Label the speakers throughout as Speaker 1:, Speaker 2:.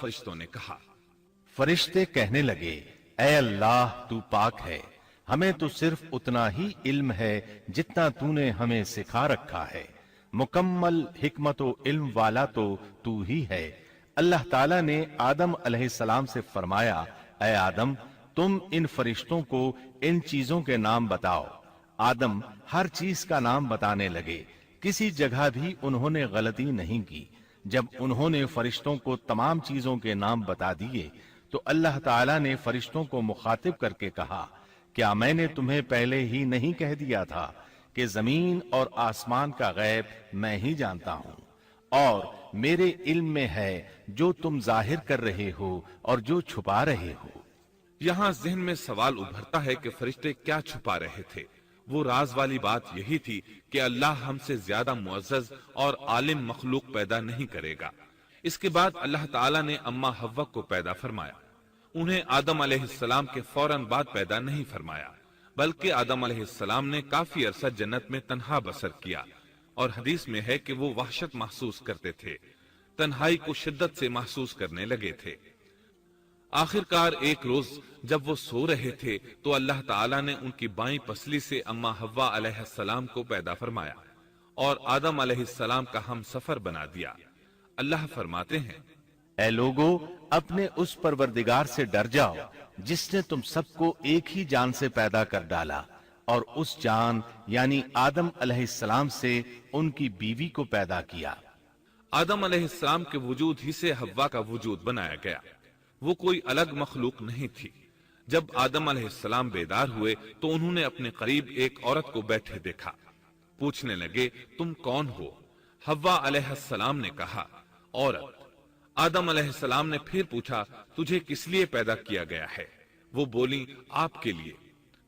Speaker 1: فرشتوں نے کہا۔
Speaker 2: فرشتے کہنے لگے، اے اللہ تو پاک ہے، ہمیں تو صرف اتنا ہی علم ہے جتنا تو نے ہمیں سکھا رکھا ہے، مکمل حکمت و علم والا تو ہی ہے۔ اللہ تعالیٰ نے آدم علیہ السلام سے فرمایا، اے آدم تم ان فرشتوں کو ان چیزوں کے نام بتاؤ۔ آدم ہر چیز کا نام بتانے لگے، کسی جگہ بھی انہوں نے غلطی نہیں کی۔ جب انہوں نے فرشتوں کو تمام چیزوں کے نام بتا دیے تو اللہ تعالیٰ نے فرشتوں کو مخاطب کر کے کہا، کیا میں نے تمہیں پہلے ہی نہیں کہہ دیا تھا کہ زمین اور آسمان کا غیب میں ہی جانتا ہوں، اور میرے علم میں ہے جو تم ظاہر کر رہے ہو اور جو چھپا رہے ہو۔
Speaker 1: یہاں ذہن میں سوال ابھرتا ہے کہ فرشتے کیا چھپا رہے تھے؟ وہ راز والی بات یہی تھی کہ اللہ ہم سے زیادہ معزز اور عالم مخلوق پیدا نہیں کرے گا۔ اس کے بعد اللہ تعالیٰ نے اماں حوا کو پیدا فرمایا۔ انہیں آدم علیہ السلام کے فوراً بعد پیدا نہیں فرمایا، بلکہ آدم علیہ السلام نے کافی عرصہ جنت میں تنہا بسر کیا، اور حدیث میں ہے کہ وہ وحشت محسوس کرتے تھے، تنہائی کو شدت سے محسوس کرنے لگے تھے۔ آخر کار ایک روز جب وہ سو رہے تھے تو اللہ تعالیٰ نے ان کی بائیں پسلی سے اماں حوا علیہ السلام کو پیدا فرمایا اور آدم علیہ السلام کا ہم سفر بنا دیا۔ اللہ فرماتے ہیں،
Speaker 2: اے لوگو اپنے اس پروردگار سے ڈر جاؤ جس نے تم سب کو ایک ہی جان سے پیدا کر ڈالا، اور اس جان یعنی آدم علیہ السلام سے ان کی بیوی کو پیدا کیا۔
Speaker 1: آدم علیہ السلام کے وجود ہی سے حوا کا وجود بنایا گیا، وہ کوئی الگ مخلوق نہیں تھی۔ جب آدم علیہ السلام بیدار ہوئے تو انہوں نے اپنے قریب ایک عورت کو بیٹھے دیکھا، پوچھنے لگے، تم کون ہو؟ حوا علیہ السلام نے کہا، عورت۔ آدم علیہ السلام نے پھر پوچھا، تجھے کس لیے پیدا کیا گیا ہے؟ وہ بولی، آپ کے لیے،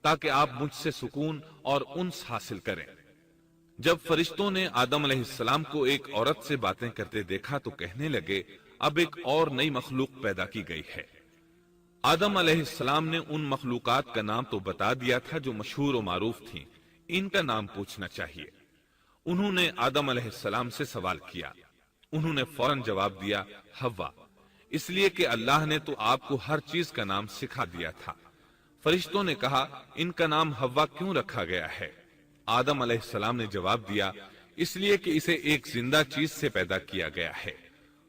Speaker 1: تاکہ آپ مجھ سے سکون اور انس حاصل کریں۔ جب فرشتوں نے آدم علیہ السلام کو ایک عورت سے باتیں کرتے دیکھا تو کہنے لگے، اب ایک اور نئی مخلوق پیدا کی گئی ہے۔ آدم علیہ السلام نے ان مخلوقات کا نام تو بتا دیا تھا جو مشہور و معروف تھیں، ان کا نام پوچھنا چاہیے۔ انہوں نے آدم علیہ السلام سے سوال کیا، انہوں نے فوراً جواب دیا، حوا، اس لیے کہ اللہ نے تو آپ کو ہر چیز کا نام سکھا دیا تھا۔ فرشتوں نے کہا، ان کا نام حوا کیوں رکھا گیا ہے؟ آدم علیہ السلام نے جواب دیا، اس لیے کہ اسے ایک زندہ چیز سے پیدا کیا گیا ہے،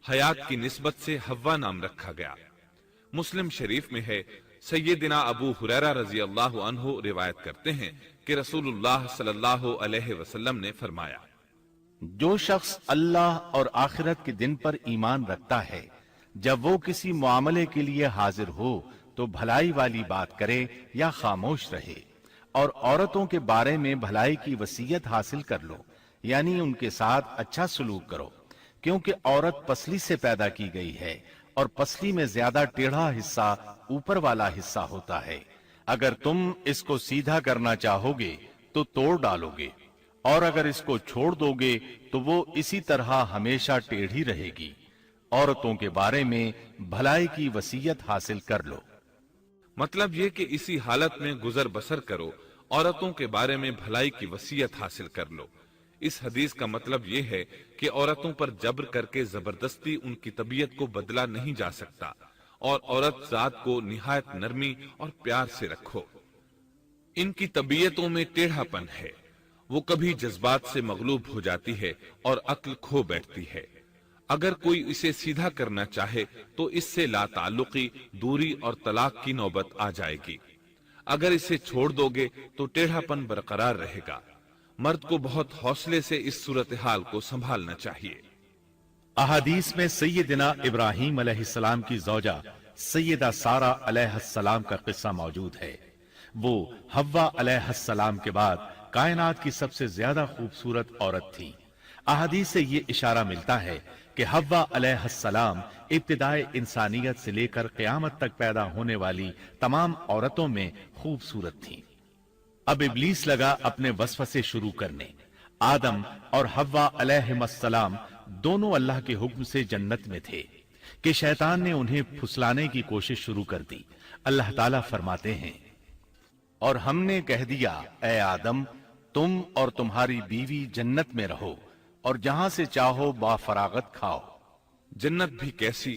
Speaker 1: حیات کی نسبت سے حوا نام رکھا گیا۔ مسلم شریف میں ہے، سیدنا ابو ہریرہ رضی اللہ عنہ روایت کرتے ہیں کہ رسول اللہ صلی اللہ علیہ وسلم نے فرمایا،
Speaker 2: جو شخص اللہ اور آخرت کے دن پر ایمان رکھتا ہے، جب وہ کسی معاملے کے لیے حاضر ہو تو بھلائی والی بات کرے یا خاموش رہے، اور عورتوں کے بارے میں بھلائی کی وصیت حاصل کر لو، یعنی ان کے ساتھ اچھا سلوک کرو، کیونکہ عورت پسلی سے پیدا کی گئی ہے، اور پسلی میں زیادہ ٹیڑھا حصہ اوپر والا حصہ ہوتا ہے۔ اگر تم اس کو سیدھا کرنا چاہو گے تو توڑ ڈالو گے، اور اگر اس کو چھوڑ دو گے تو وہ اسی طرح ہمیشہ ٹیڑھی رہے گی۔ عورتوں کے بارے میں بھلائی کی وصیت حاصل کر لو۔
Speaker 1: مطلب یہ کہ اسی حالت میں گزر بسر کرو، عورتوں کے بارے میں بھلائی کی وصیت حاصل کر لو۔ اس حدیث کا مطلب یہ ہے کہ عورتوں پر جبر کر کے زبردستی ان کی طبیعت کو بدلا نہیں جا سکتا، اور عورت ذات کو نہایت نرمی اور پیار سے رکھو۔ ان کی طبیعتوں میں ٹیڑھا پن ہے، وہ کبھی جذبات سے مغلوب ہو جاتی ہے اور عقل کھو بیٹھتی ہے۔ اگر کوئی اسے سیدھا کرنا چاہے تو اس سے لا تعلقی، دوری اور طلاق کی نوبت آ جائے گی۔ اگر اسے چھوڑ دو گے تو ٹیڑھا پن برقرار رہے گا۔ مرد کو بہت حوصلے سے اس صورتحال کو سنبھالنا چاہیے۔
Speaker 2: احادیث میں سیدنا ابراہیم علیہ السلام کی زوجہ سیدہ سارہ علیہ السلام کا قصہ موجود ہے۔ وہ حوا علیہ السلام کے بعد کائنات کی سب سے زیادہ خوبصورت عورت تھی۔ احادیث سے یہ اشارہ ملتا ہے کہ حوا علیہ السلام ابتدائے انسانیت سے لے کر قیامت تک پیدا ہونے والی تمام عورتوں میں خوبصورت تھیں۔ اب ابلیس لگا اپنے وسوسے شروع کرنے۔ آدم اور حوا علیہ السلام دونوں اللہ کے حکم سے جنت میں تھے کہ شیطان نے انہیں پھسلانے کی کوشش شروع کر دی۔ اللہ تعالیٰ فرماتے ہیں، اور ہم نے کہہ دیا، اے آدم، تم اور تمہاری بیوی جنت میں رہو اور جہاں سے چاہو با فراغت کھاؤ۔
Speaker 1: جنت بھی کیسی،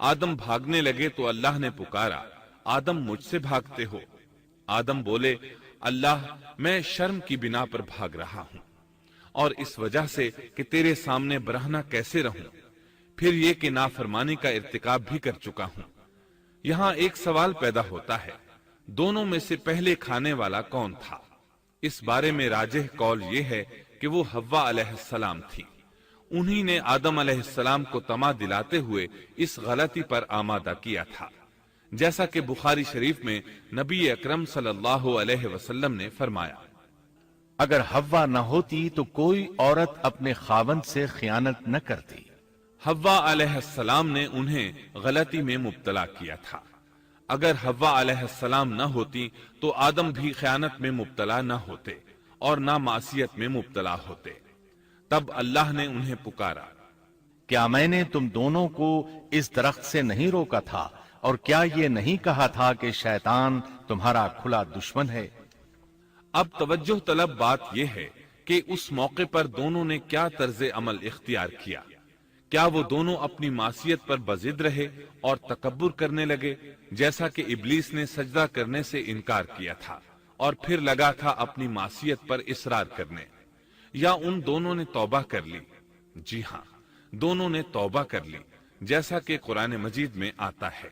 Speaker 1: آدم بھاگنے لگے تو اللہ نے پکارا، آدم مجھ سے بھاگتے ہو؟ آدم بولے، اللہ میں شرم کی بنا پر بھاگ رہا ہوں، اور اس وجہ سے کہ تیرے سامنے برہنہ کیسے رہوں، پھر یہ کہ نافرمانی کا ارتکاب بھی کر چکا ہوں۔ یہاں ایک سوال پیدا ہوتا ہے، دونوں میں سے پہلے کھانے والا کون تھا؟ اس بارے میں راجح قول یہ ہے کہ وہ حوا علیہ السلام تھی۔ انہی نے آدم علیہ السلام کو طمع دلاتے ہوئے اس غلطی پر آمادہ کیا تھا، جیسا کہ بخاری شریف میں نبی اکرم صلی اللہ علیہ وسلم نے فرمایا،
Speaker 2: اگر حوا نہ ہوتی تو کوئی عورت اپنے خاوند سے خیانت نہ کرتی۔
Speaker 1: حوا علیہ السلام نے انہیں غلطی میں مبتلا کیا تھا۔ اگر حوا علیہ السلام نہ ہوتی تو آدم بھی خیانت میں مبتلا نہ ہوتے اور نہ معصیت میں مبتلا ہوتے۔ تب اللہ نے انہیں پکارا،
Speaker 2: کیا میں نے تم دونوں کو اس درخت سے نہیں روکا تھا، اور کیا یہ نہیں کہا تھا کہ شیطان تمہارا کھلا دشمن ہے؟
Speaker 1: اب توجہ طلب بات یہ ہے کہ اس موقع پر دونوں نے کیا طرز عمل اختیار کیا۔ کیا وہ دونوں اپنی معصیت پر بضد رہے اور تکبر کرنے لگے، جیسا کہ ابلیس نے سجدہ کرنے سے انکار کیا تھا اور پھر لگا تھا اپنی معصیت پر اصرار کرنے، یا ان دونوں نے توبہ کر لی؟ جی ہاں، دونوں نے توبہ کر لی، جیسا کہ قرآن مجید میں آتا ہے،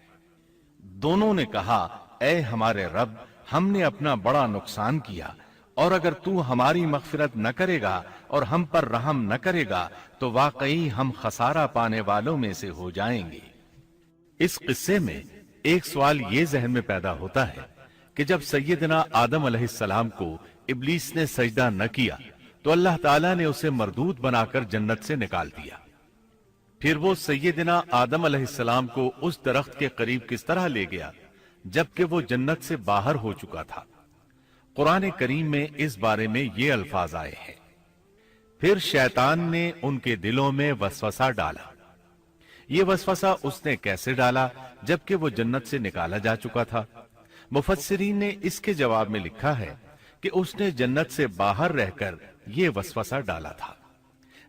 Speaker 2: دونوں نے کہا، اے ہمارے رب، ہم نے اپنا بڑا نقصان کیا، اور اگر تو ہماری مغفرت نہ کرے گا اور ہم پر رحم نہ کرے گا تو واقعی ہم خسارہ پانے والوں میں سے ہو جائیں گے۔ اس قصے میں ایک سوال یہ ذہن میں پیدا ہوتا ہے کہ جب سیدنا آدم علیہ السلام کو ابلیس نے سجدہ نہ کیا تو اللہ تعالیٰ نے اسے مردود بنا کر جنت سے نکال دیا، پھر وہ سیدنا آدم علیہ السلام کو اس درخت کے قریب کس طرح لے گیا جبکہ وہ جنت سے باہر ہو چکا تھا؟ قرآن کریم میں اس بارے میں یہ الفاظ آئے ہیں، پھر شیطان نے ان کے دلوں میں وسوسہ ڈالا۔ یہ وسوسہ اس نے کیسے ڈالا جبکہ وہ جنت سے نکالا جا چکا تھا؟ مفسرین نے اس کے جواب میں لکھا ہے کہ اس نے جنت سے باہر رہ کر یہ وسوسہ ڈالا تھا،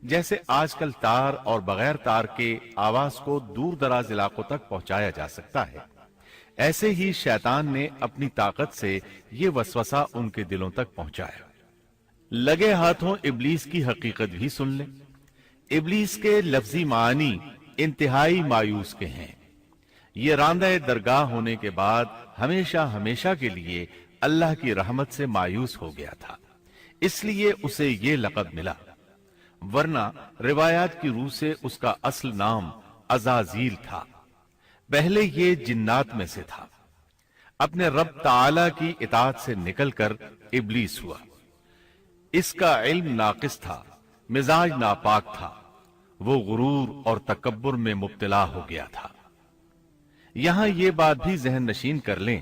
Speaker 2: جیسے آج کل تار اور بغیر تار کے آواز کو دور دراز علاقوں تک پہنچایا جا سکتا ہے، ایسے ہی شیطان نے اپنی طاقت سے یہ وسوسہ ان کے دلوں تک پہنچایا۔ لگے ہاتھوں ابلیس کی حقیقت بھی سن لیں۔ ابلیس کے لفظی معنی انتہائی مایوس کے ہیں۔ یہ راندہ درگاہ ہونے کے بعد ہمیشہ ہمیشہ کے لیے اللہ کی رحمت سے مایوس ہو گیا تھا، اس لیے اسے یہ لقب ملا، ورنہ روایات کی روح سے اس کا اصل نام عزازیل تھا۔ پہلے یہ جنات میں سے تھا، اپنے رب تعالی کی اطاعت سے نکل کر ابلیس ہوا۔ اس کا علم ناقص تھا، مزاج ناپاک تھا، وہ غرور اور تکبر میں مبتلا ہو گیا تھا۔ یہاں یہ بات بھی ذہن نشین کر لیں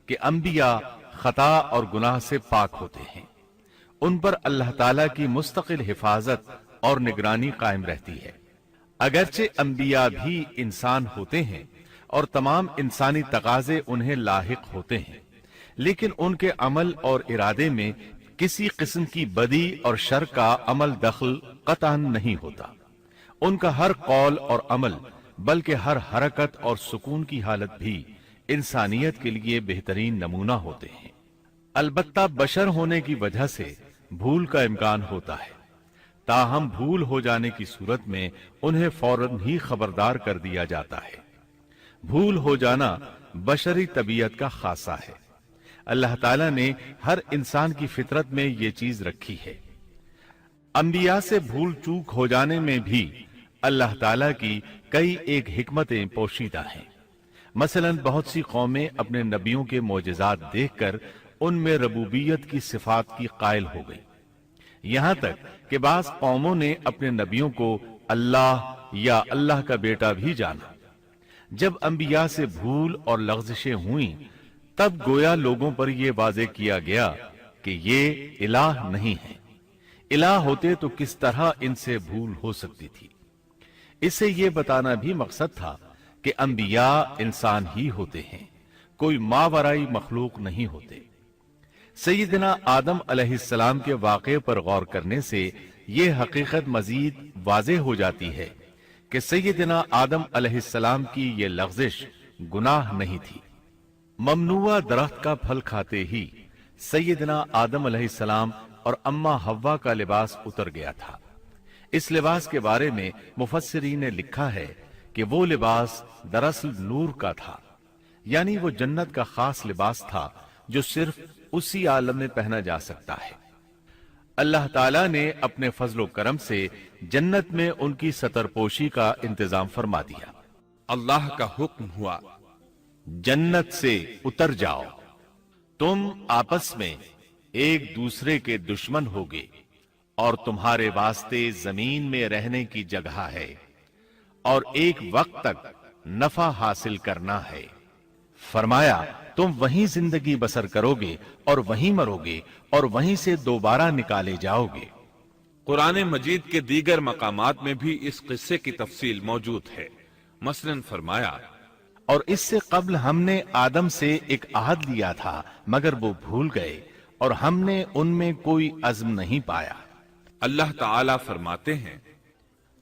Speaker 2: کہ انبیاء خطا اور گناہ سے پاک ہوتے ہیں، ان پر اللہ تعالی کی مستقل حفاظت اور نگرانی قائم رہتی ہے۔ اگرچہ انبیاء بھی انسان ہوتے ہیں اور تمام انسانی تقاضے انہیں لاحق ہوتے ہیں، لیکن ان کے عمل اور ارادے میں کسی قسم کی بدی اور شر کا عمل دخل قطعاً نہیں ہوتا۔ ان کا ہر قول اور عمل بلکہ ہر حرکت اور سکون کی حالت بھی انسانیت کے لیے بہترین نمونہ ہوتے ہیں۔ البتہ بشر ہونے کی وجہ سے بھول کا امکان ہوتا ہے، تاہم بھول ہو جانے کی صورت میں انہیں فوراً ہی خبردار کر دیا جاتا ہے۔ بھول ہو جانا بشری طبیعت کا خاصہ ہے۔ اللہ تعالیٰ نے ہر انسان کی فطرت میں یہ چیز رکھی ہے۔ انبیاء سے بھول چوک ہو جانے میں بھی اللہ تعالیٰ کی کئی ایک حکمتیں پوشیدہ ہیں۔ مثلا بہت سی قومیں اپنے نبیوں کے معجزات دیکھ کر ان میں ربوبیت کی صفات کی قائل ہو گئی، یہاں تک کہ بعض قوموں نے اپنے نبیوں کو اللہ یا اللہ کا بیٹا بھی جانا۔ جب انبیاء سے بھول اور لغزشیں ہوئیں تب گویا لوگوں پر یہ واضح کیا گیا کہ یہ الہ نہیں ہے۔ الہ ہوتے تو کس طرح ان سے بھول ہو سکتی تھی؟ اس سے یہ بتانا بھی مقصد تھا کہ انبیاء انسان ہی ہوتے ہیں، کوئی ماورائی مخلوق نہیں ہوتے۔ سیدنا آدم علیہ السلام کے واقعے پر غور کرنے سے یہ حقیقت مزید واضح ہو جاتی ہے کہ سیدنا آدم علیہ السلام کی یہ لغزش گناہ نہیں تھی۔ ممنوع درخت کا پھل کھاتے ہی سیدنا آدم علیہ السلام اور اماں حوا کا لباس اتر گیا تھا۔ اس لباس کے بارے میں مفسرین نے لکھا ہے کہ وہ لباس دراصل نور کا تھا، یعنی وہ جنت کا خاص لباس تھا جو صرف اسی عالم میں پہنا جا سکتا ہے۔ اللہ تعالیٰ نے اپنے فضل و کرم سے جنت میں ان کی ستر پوشی کا انتظام فرما دیا۔
Speaker 1: اللہ کا حکم ہوا،
Speaker 2: جنت سے اتر جاؤ، تم آپس میں ایک دوسرے کے دشمن ہوگے اور تمہارے واسطے زمین میں رہنے کی جگہ ہے اور ایک وقت تک نفع حاصل کرنا ہے۔ فرمایا تم وہیں زندگی بسر کرو گے اور وہیں مرو گے اور وہیں سے دوبارہ نکالے جاؤ گے۔
Speaker 1: قرآن مجید کے دیگر مقامات میں بھی اس قصے کی تفصیل موجود ہے۔ مثلاً فرمایا،
Speaker 2: اور اس سے قبل ہم نے آدم سے ایک عہد لیا تھا مگر وہ بھول گئے اور ہم نے ان میں کوئی عزم نہیں پایا۔
Speaker 1: اللہ تعالیٰ فرماتے ہیں،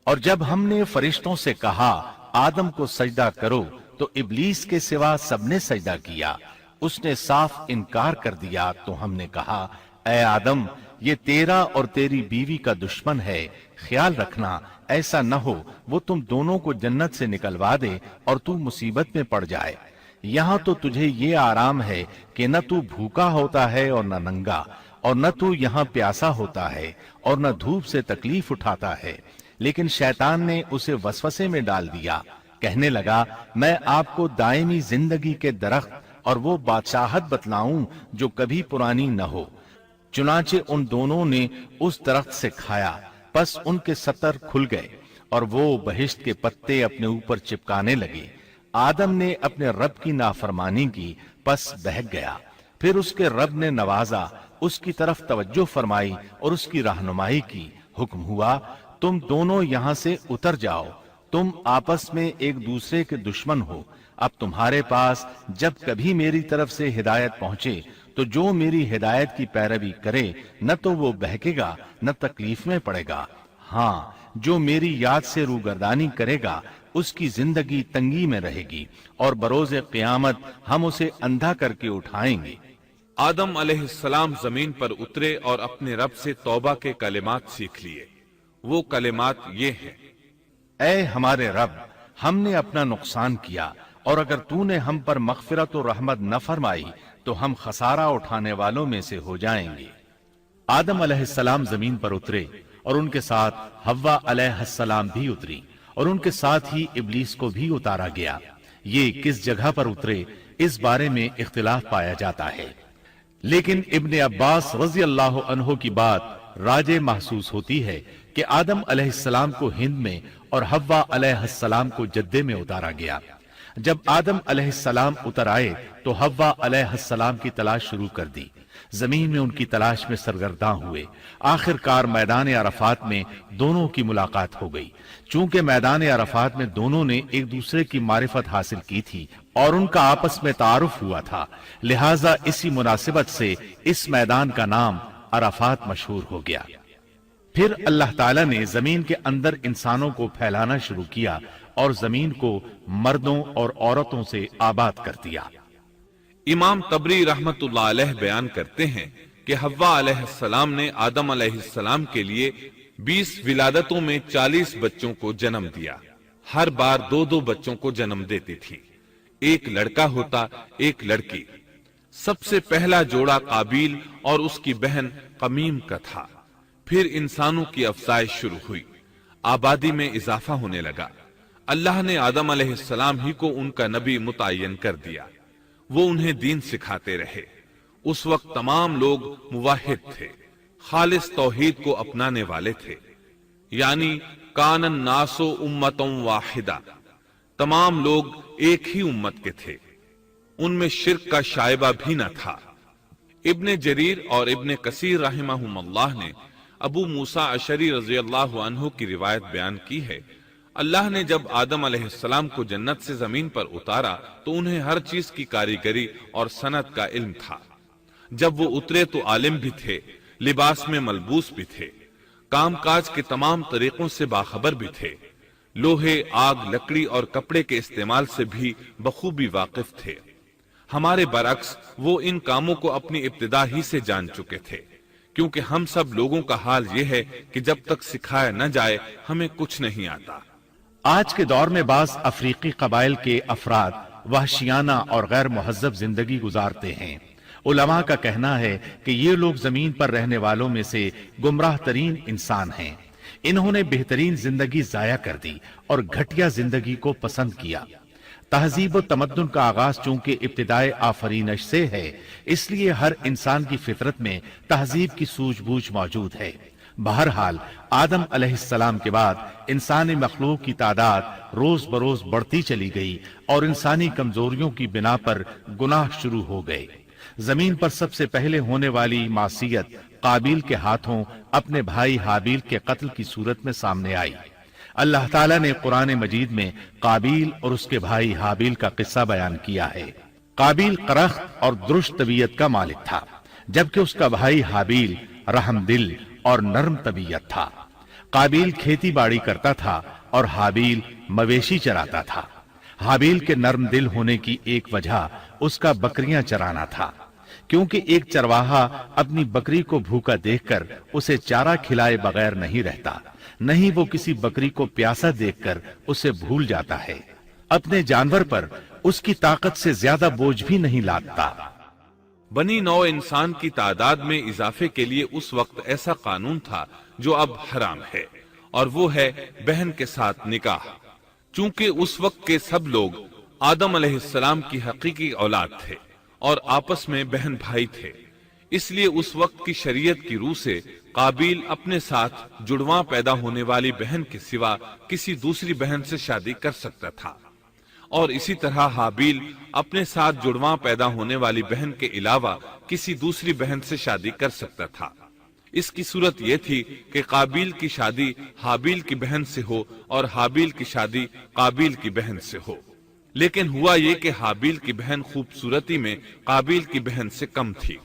Speaker 2: اور جب ہم نے فرشتوں سے کہا آدم کو سجدہ کرو تو ابلیس کے سوا سب نے سجدہ کیا، اس نے صاف انکار کر دیا۔ تو ہم نے کہا اے آدم، یہ تیرا اور تیری بیوی کا دشمن ہے، خیال رکھنا ایسا نہ ہو وہ تم دونوں کو جنت سے نکلوا دے اور تو مصیبت میں پڑ جائے۔ یہاں تو تجھے یہ آرام ہے کہ نہ تو بھوکا ہوتا ہے اور نہ ننگا، اور نہ تو یہاں پیاسا ہوتا ہے اور نہ دھوپ سے تکلیف اٹھاتا ہے۔ لیکن شیطان نے اسے وسوسے میں ڈال دیا، کہنے لگا میں آپ کو دائمی زندگی کے درخت اور وہ بادشاہت بتلاؤں جو کبھی پرانی نہ ہو۔ چنانچہ ان دونوں نے اس درخت سے کھایا، پس ان کے ستر کھل گئے اور وہ بہشت کے پتے اپنے اوپر چپکانے لگے۔ آدم نے اپنے رب کی نافرمانی کی، پس بہک گیا۔ پھر اس کے رب نے نوازا، اس کی طرف توجہ فرمائی اور اس کی رہنمائی کی۔ حکم ہوا تم دونوں یہاں سے اتر جاؤ، تم آپس میں ایک دوسرے کے دشمن ہو۔ اب تمہارے پاس جب کبھی میری طرف سے ہدایت پہنچے تو جو میری ہدایت کی پیروی کرے نہ تو وہ بہکے گا نہ تکلیف میں پڑے گا، ہاں جو میری یاد سے روگردانی کرے گا اس کی زندگی تنگی میں رہے گی اور بروز قیامت ہم اسے اندھا کر کے اٹھائیں گے۔
Speaker 1: آدم علیہ السلام زمین پر اترے اور اپنے رب سے توبہ کے کلمات سیکھ لیے۔ وہ کلمات یہ ہیں،
Speaker 2: اے ہمارے رب، ہم نے اپنا نقصان کیا اور اگر تو نے ہم پر مغفرت و رحمت نہ فرمائی تو ہم خسارہ اٹھانے والوں میں سے ہو جائیں گے۔ آدم علیہ السلام زمین پر اترے اور ان کے ساتھ حوا علیہ السلام بھی اتری اور ان کے ساتھ ہی ابلیس کو بھی اتارا گیا۔ یہ کس جگہ پر اترے اس بارے میں اختلاف پایا جاتا ہے، لیکن ابن عباس رضی اللہ عنہ کی بات راجح محسوس ہوتی ہے کہ آدم علیہ السلام کو ہند میں اور حوا علیہ السلام کو جدے میں اتارا گیا۔ جب آدم علیہ السلام اتر آئے تو حوا علیہ السلام کی تلاش شروع کر دی، زمین میں ان کی تلاش میں سرگرداں ہوئے۔ آخر کار میدان عرفات میں دونوں کی ملاقات ہو گئی۔ چونکہ میدان عرفات میں دونوں نے ایک دوسرے کی معرفت حاصل کی تھی اور ان کا آپس میں تعارف ہوا تھا، لہٰذا اسی مناسبت سے اس میدان کا نام عرفات مشہور ہو گیا۔ پھر اللہ تعالیٰ نے زمین کے اندر انسانوں کو پھیلانا شروع کیا اور زمین کو مردوں اور عورتوں سے آباد کر دیا۔
Speaker 1: امام طبری رحمت اللہ علیہ بیان کرتے ہیں کہ حوا علیہ السلام نے آدم علیہ السلام کے لیے 20 ولادتوں میں 40 بچوں کو جنم دیا۔ ہر بار 2 بچوں کو جنم دیتی تھی، ایک لڑکا ہوتا ایک لڑکی۔ سب سے پہلا جوڑا قابیل اور اس کی بہن قمیم کا تھا۔ پھر انسانوں کی افزائش شروع ہوئی، آبادی میں اضافہ ہونے لگا۔ اللہ نے آدم علیہ السلام ہی کو ان کا نبی متعین کر دیا، وہ انہیں دین سکھاتے رہے۔ اس وقت تمام لوگ موحد تھے، خالص توحید کو اپنانے والے تھے، یعنی کان الناس امۃ واحدہ، تمام لوگ ایک ہی امت کے تھے، ان میں شرک کا شائبہ بھی نہ تھا۔ ابن جریر اور ابن کثیر رحمہم اللہ نے ابو موسیٰ اشعری رضی اللہ عنہ کی روایت بیان کی ہے، اللہ نے جب آدم علیہ السلام کو جنت سے زمین پر اتارا تو انہیں ہر چیز کی کاریگری اور صنعت کا علم تھا۔ جب وہ اترے تو عالم بھی تھے، لباس میں ملبوس بھی تھے، کام کاج کے تمام طریقوں سے باخبر بھی تھے۔ لوہے، آگ، لکڑی اور کپڑے کے استعمال سے بھی بخوبی واقف تھے۔ ہمارے برعکس وہ ان کاموں کو اپنی ابتدا ہی سے جان چکے تھے، کیونکہ ہم سب لوگوں کا حال یہ ہے کہ جب تک سکھایا نہ جائے ہمیں کچھ نہیں آتا۔
Speaker 2: آج کے دور میں بعض افریقی قبائل کے افراد وحشیانہ اور غیر مہذب زندگی گزارتے ہیں۔ علماء کا کہنا ہے کہ یہ لوگ زمین پر رہنے والوں میں سے گمراہ ترین انسان ہیں۔ انہوں نے بہترین زندگی ضائع کر دی اور گھٹیا زندگی کو پسند کیا۔ تہذیب و تمدن کا آغاز چونکہ ابتدائے آفرینش سے ہے، اس لیے ہر انسان کی فطرت میں تہذیب کی سوجھ بوجھ موجود ہے۔ بہرحال آدم علیہ السلام کے بعد انسانی مخلوق کی تعداد روز بروز بڑھتی چلی گئی اور انسانی کمزوریوں کی بنا پر گناہ شروع ہو گئے۔ زمین پر سب سے پہلے ہونے والی معصیت قابیل کے ہاتھوں اپنے بھائی حابیل کے قتل کی صورت میں سامنے آئی۔ اللہ تعالیٰ نے قرآن مجید میں قابیل اور اس کے بھائی حابیل کا قصہ بیان کیا ہے۔ قابیل قرخت اور درشت طبیعت کا مالک تھا، جبکہ اس کا بھائی حابیل رحم دل اور نرم طبیعت تھا۔ قابیل کھیتی باڑی کرتا تھا اور حابیل مویشی چراتا تھا۔ حابیل کے نرم دل ہونے کی ایک وجہ اس کا بکریاں چرانا تھا، کیونکہ ایک چرواہا اپنی بکری کو بھوکا دیکھ کر اسے چارہ کھلائے بغیر نہیں رہتا، نہیں وہ کسی بکری کو پیاسا دیکھ کر اسے بھول جاتا ہے۔ اپنے جانور پر اس کی طاقت سے زیادہ بوجھ بھی نہیں لادتا۔
Speaker 1: بنی نوع انسان کی تعداد میں اضافے کے لیے اس وقت ایسا قانون تھا جو اب حرام ہے، اور وہ ہے بہن کے ساتھ نکاح۔ چونکہ اس وقت کے سب لوگ آدم علیہ السلام کی حقیقی اولاد تھے اور آپس میں بہن بھائی تھے، اس لیے اس وقت کی شریعت کی روح سے قابیل اپنے ساتھ جڑواں پیدا ہونے والی بہن کے سوا کسی دوسری بہن سے شادی کر سکتا تھا، اور اسی طرح حابیل اپنے ساتھ جڑواں پیدا ہونے والی بہن کے علاوہ کسی دوسری بہن سے شادی کر سکتا تھا۔ اس کی صورت یہ تھی کہ قابیل کی شادی حابیل کی بہن سے ہو اور حابیل کی شادی قابیل کی بہن سے ہو، لیکن ہوا یہ کہ حابیل کی بہن خوبصورتی میں قابیل کی بہن سے کم تھی،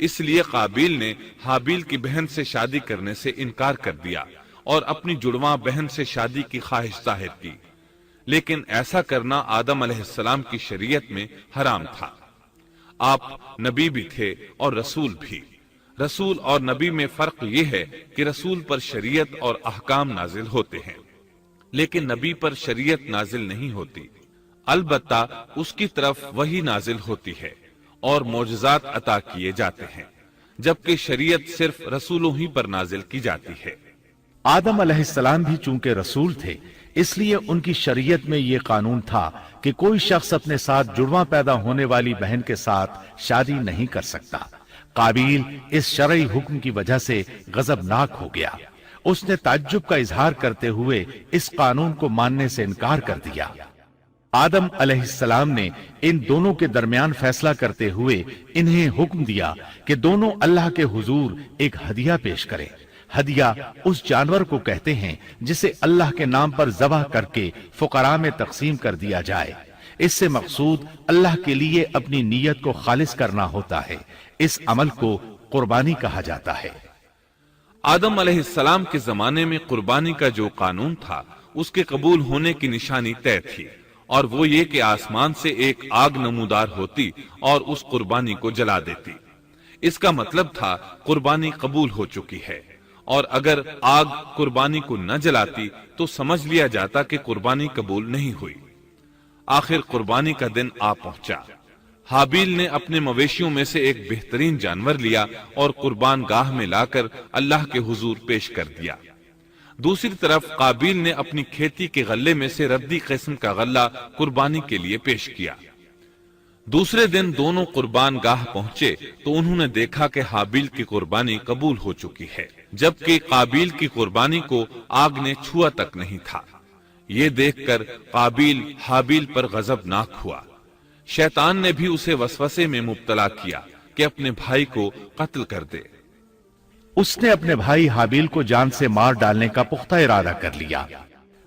Speaker 1: اس لیے قابیل نے حابیل کی بہن سے شادی کرنے سے انکار کر دیا اور اپنی جڑواں بہن سے شادی کی خواہش ظاہر کی، لیکن ایسا کرنا آدم علیہ السلام کی شریعت میں حرام تھا۔ آپ نبی بھی تھے اور رسول بھی۔ رسول اور نبی میں فرق یہ ہے کہ رسول پر شریعت اور احکام نازل ہوتے ہیں، لیکن نبی پر شریعت نازل نہیں ہوتی، البتہ اس کی طرف وحی نازل ہوتی ہے اور معجزات عطا کیے جاتے ہیں، جبکہ شریعت صرف رسولوں ہی پر نازل کی جاتی ہے۔
Speaker 2: آدم علیہ السلام بھی چونکہ رسول تھے، اس لیے ان کی شریعت میں یہ قانون تھا کہ کوئی شخص اپنے ساتھ جڑواں پیدا ہونے والی بہن کے ساتھ شادی نہیں کر سکتا۔ قابیل اس شرعی حکم کی وجہ سے غضبناک ہو گیا۔ اس نے تعجب کا اظہار کرتے ہوئے اس قانون کو ماننے سے انکار کر دیا۔ آدم علیہ السلام نے ان دونوں کے درمیان فیصلہ کرتے ہوئے انہیں حکم دیا کہ دونوں اللہ کے حضور ایک ہدیہ پیش کریں۔ ہدیہ اس جانور کو کہتے ہیں جسے اللہ کے نام پر ذبح کر کے فقراء میں تقسیم کر دیا جائے۔ اس سے مقصود اللہ کے لیے اپنی نیت کو خالص کرنا ہوتا ہے۔ اس عمل کو قربانی کہا جاتا ہے۔
Speaker 1: آدم علیہ السلام کے زمانے میں قربانی کا جو قانون تھا اس کے قبول ہونے کی نشانی طے تھی، اور وہ یہ کہ آسمان سے ایک آگ نمودار ہوتی اور اس قربانی کو جلا دیتی۔ اس کا مطلب تھا قربانی قبول ہو چکی ہے، اور اگر آگ قربانی کو نہ جلاتی تو سمجھ لیا جاتا کہ قربانی قبول نہیں ہوئی۔ آخر قربانی کا دن آ پہنچا۔ حابیل نے اپنے مویشیوں میں سے ایک بہترین جانور لیا اور قربان گاہ میں لا کر اللہ کے حضور پیش کر دیا۔ دوسری طرف قابیل نے اپنی کھیتی کے غلے میں سے ردی قسم کا غلہ قربانی کے لیے پیش کیا۔ دوسرے دن دونوں قربان گاہ پہنچے تو انہوں نے دیکھا کہ حابیل کی قربانی قبول ہو چکی ہے، جبکہ قابیل کی قربانی کو آگ نے چھوا تک نہیں تھا۔ یہ دیکھ کر قابیل حابیل پر غضبناک ہوا۔ شیطان نے بھی اسے وسوسے میں مبتلا کیا کہ اپنے بھائی کو قتل کر دے۔
Speaker 2: اس نے اپنے بھائی حابیل کو جان سے مار ڈالنے کا پختہ ارادہ کر لیا۔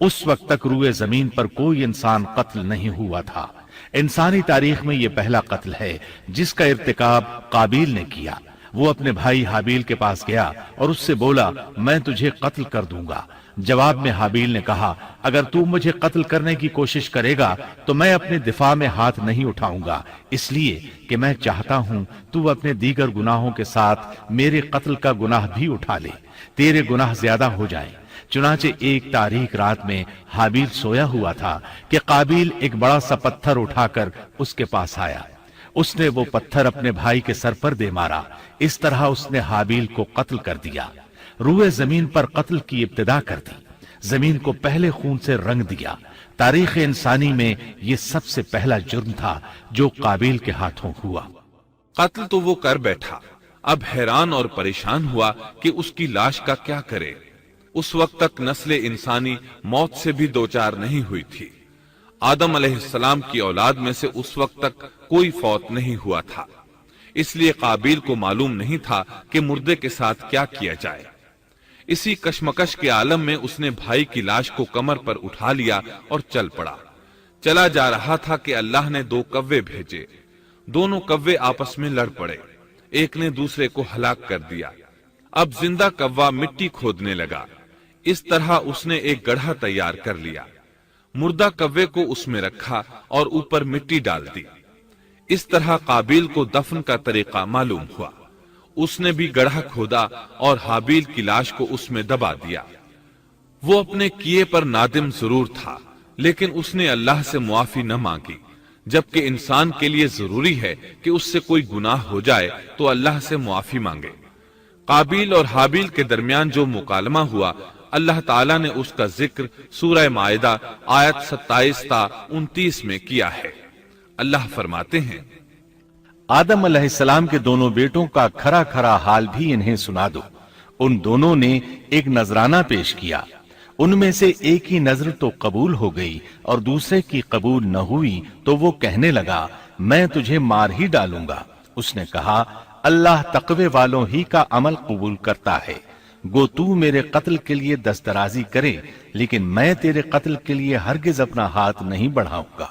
Speaker 2: اس وقت تک روئے زمین پر کوئی انسان قتل نہیں ہوا تھا۔ انسانی تاریخ میں یہ پہلا قتل ہے جس کا ارتکاب قابیل نے کیا۔ وہ اپنے بھائی حابیل کے پاس گیا اور اس سے بولا میں تجھے قتل کر دوں گا۔ جواب میں حابیل نے کہا اگر تو مجھے قتل کرنے کی کوشش کرے گا تو میں اپنے دفاع میں ہاتھ نہیں اٹھاؤں گا، اس لیے کہ میں چاہتا ہوں تو اپنے دیگر گناہوں کے ساتھ میرے قتل کا گناہ بھی اٹھا لے، تیرے گناہ زیادہ ہو جائیں۔ چنانچہ ایک تاریک رات میں حابیل سویا ہوا تھا کہ قابیل ایک بڑا سا پتھر اٹھا کر اس کے پاس آیا۔ اس نے وہ پتھر اپنے بھائی کے سر پر دے مارا، اس طرح اس نے حابیل کو قتل کر دیا، روئے زمین پر قتل کی ابتدا کر دی، زمین کو پہلے خون سے رنگ دیا۔ تاریخ انسانی میں یہ سب سے پہلا جرم تھا جو قابیل کے ہاتھوں ہوا۔
Speaker 1: قتل تو وہ کر بیٹھا، اب حیران اور پریشان ہوا کہ اس کی لاش کا کیا کرے۔ اس وقت تک نسل انسانی موت سے بھی دوچار نہیں ہوئی تھی۔ آدم علیہ السلام کی اولاد میں سے اس وقت تک کوئی فوت نہیں ہوا تھا، اس لیے قابیل کو معلوم نہیں تھا کہ مردے کے ساتھ کیا کیا جائے۔ اسی کشمکش کے عالم میں اس نے بھائی کی لاش کو کمر پر اٹھا لیا اور چل پڑا۔ چلا جا رہا تھا کہ اللہ نے 2 کوے بھیجے، دونوں کوے آپس میں لڑ پڑے، ایک نے دوسرے کو ہلاک کر دیا۔ اب زندہ کوا مٹی کھودنے لگا، اس طرح اس نے ایک گڑھا تیار کر لیا، مردہ کوے کو اس میں رکھا اور اوپر مٹی ڈال دی۔ اس طرح قابیل کو دفن کا طریقہ معلوم ہوا، اس نے بھی گڑھا کھودا اور حابیل کی لاش کو اس میں دبا دیا۔ وہ اپنے کیے پر نادم ضرور تھا، لیکن اس نے اللہ سے معافی نہ مانگی، جبکہ انسان کے لیے ضروری ہے کہ اس سے کوئی گناہ ہو جائے تو اللہ سے معافی مانگے۔ قابیل اور حابیل کے درمیان جو مکالمہ ہوا، اللہ تعالیٰ نے اس کا ذکر سورہ مائدہ آیت 27 تا 29 میں کیا ہے۔ اللہ فرماتے ہیں
Speaker 2: آدم علیہ السلام کے دونوں بیٹوں کا کھرا کھرا حال بھی انہیں سنا دو۔ ان دونوں نے ایک نذرانہ پیش کیا، ان میں سے ایک ہی نذر تو قبول ہو گئی اور دوسرے کی قبول نہ ہوئی تو وہ کہنے لگا میں تجھے مار ہی ڈالوں گا۔ اس نے کہا اللہ تقوی والوں ہی کا عمل قبول کرتا ہے، گو تو میرے قتل کے لیے دسترازی کرے لیکن میں تیرے قتل کے لیے ہرگز اپنا ہاتھ نہیں بڑھاؤں گا۔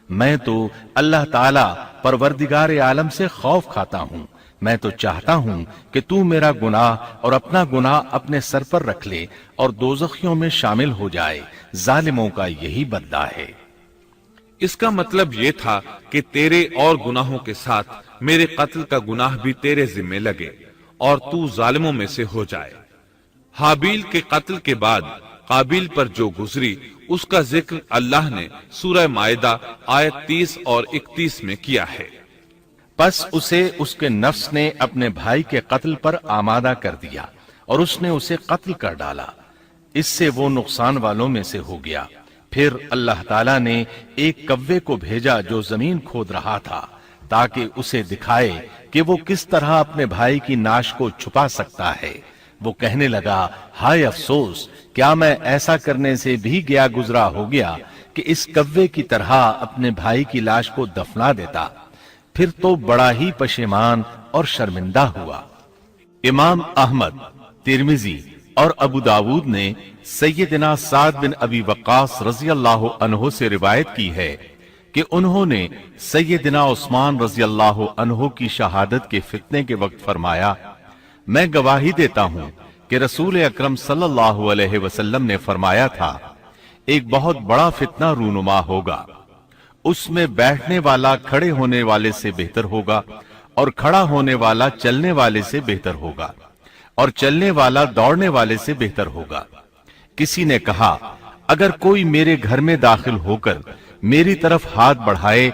Speaker 2: میں تو اللہ تعالی پروردگار عالم سے خوف کھاتا ہوں، میں تو چاہتا ہوں کہ تو میرا گناہ اور اپنا گناہ اپنے سر پر رکھ لے اور دوزخیوں میں شامل ہو جائے، ظالموں کا یہی بدلہ ہے۔
Speaker 1: اس کا مطلب یہ تھا کہ تیرے اور گناہوں کے ساتھ میرے قتل کا گناہ بھی تیرے ذمہ لگے اور تو ظالموں میں سے ہو جائے۔ حابیل کے قتل کے بعد قابیل پر جو گزری اس کا ذکر اللہ نے سورہ مائدہ آیت 30 اور 31 میں کیا ہے۔
Speaker 2: پس اسے اس کے نفس نے اپنے بھائی کے قتل پر آمادہ کر دیا اور اس نے اسے قتل کر ڈالا، اس سے وہ نقصان والوں میں سے ہو گیا۔ پھر اللہ تعالیٰ نے ایک کوے کو بھیجا جو زمین کھود رہا تھا تاکہ اسے دکھائے کہ وہ کس طرح اپنے بھائی کی ناش کو چھپا سکتا ہے۔ وہ کہنے لگا ہائے افسوس، کیا میں ایسا کرنے سے بھی گیا گزرا ہو گیا کہ اس کوے کی طرح اپنے بھائی کی لاش کو دفنا دیتا۔ پھر تو بڑا ہی پشیمان اور شرمندہ ہوا۔ امام احمد، ترمذی اور ابو داود نے سیدنا سعد بن ابی وقاص رضی اللہ عنہ سے روایت کی ہے کہ انہوں نے سیدنا عثمان رضی اللہ عنہ کی شہادت کے فتنے کے وقت فرمایا میں گواہی دیتا ہوں کہ رسول اکرم صلی اللہ علیہ وسلم نے فرمایا تھا ایک بہت بڑا فتنہ رونما ہوگا، اس میں بیٹھنے والا کھڑے ہونے والے سے بہتر ہوگا اور کھڑا ہونے والا چلنے والے سے بہتر ہوگا اور چلنے والا دوڑنے والے سے بہتر ہوگا۔ کسی نے کہا اگر کوئی میرے گھر میں داخل ہو کر میری طرف ہاتھ بڑھائے